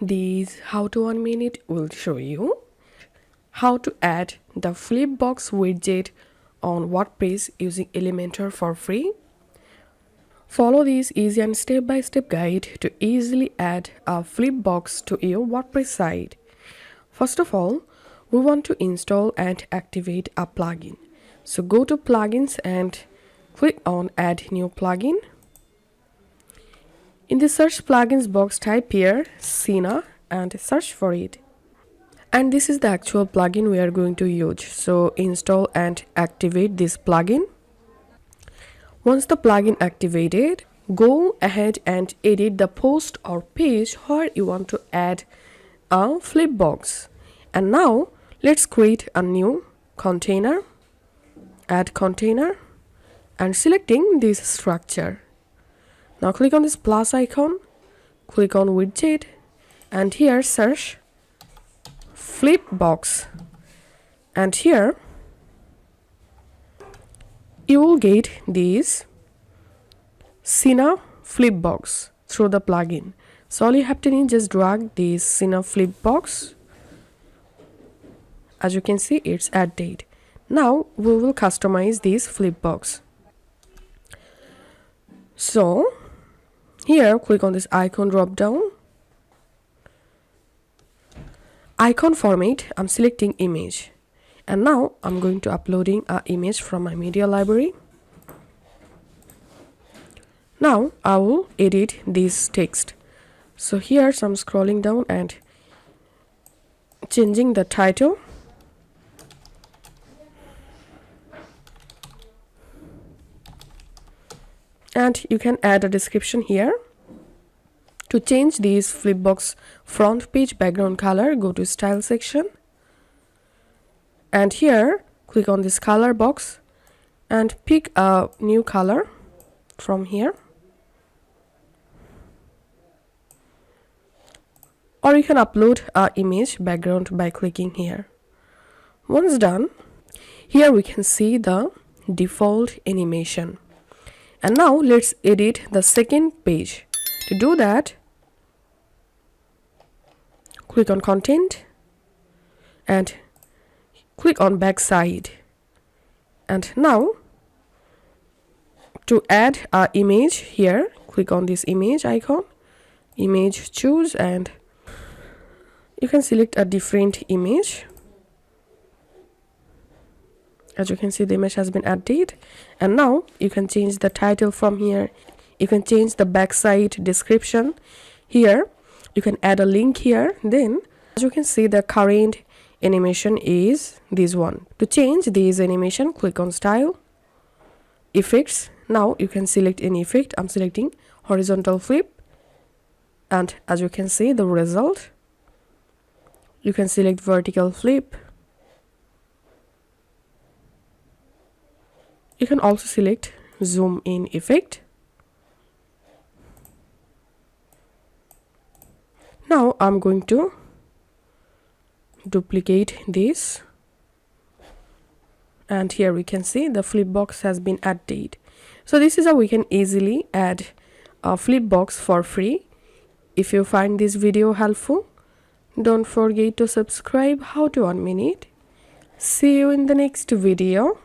This how to 1 minute will show you how to add the Flipbox widget on WordPress using Elementor for free. Follow this easy and step-by-step guide to easily add a Flipbox to your WordPress site. First of all, we want to install and activate a plugin. So go to plugins and click on add new plugin. In the search plugins box, type here Sina and search for it. And this is the actual plugin we are going to use. So install and activate this plugin. Once the plugin activated, go ahead and edit the post or page where you want to add a Flipbox. And now let's create a new container. Add container and selecting this structure. Now click on this plus icon, click on widget, and here search Flipbox, and here you will get this Sina Flipbox through the plugin. So all you have to do is just drag this Sina Flipbox. As you can see, it's added. Now we will customize this Flipbox. So here click on this icon drop down. Icon format, I'm selecting image. And now I'm going to uploading an image from my media library. Now I will edit this text. So here I'm scrolling down and changing the title. And you can add a description here. To change this Flipbox front page background color, go to style section. And here click on this color box and pick a new color from here. Or you can upload an image background by clicking here. Once done, here we can see the default animation. And now let's edit the second page. To do that, click on content and click on backside. And now to add an image here, click on this image icon, image choose, and you can select a different image. As you can see, the image has been added. And now you can change the title from here. You can change the backside description here. You can add a link here. Then as you can see, the current animation is this one. To change this animation, click on style, effects. Now you can select any effect. I'm selecting horizontal flip. And as you can see the result, you can select vertical flip. You can also select zoom in effect. Now I'm going to duplicate this. And here we can see the Flipbox has been added. So this is how we can easily add a Flipbox for free. If you find this video helpful, don't forget to subscribe. How to 1 minute. See you in the next video.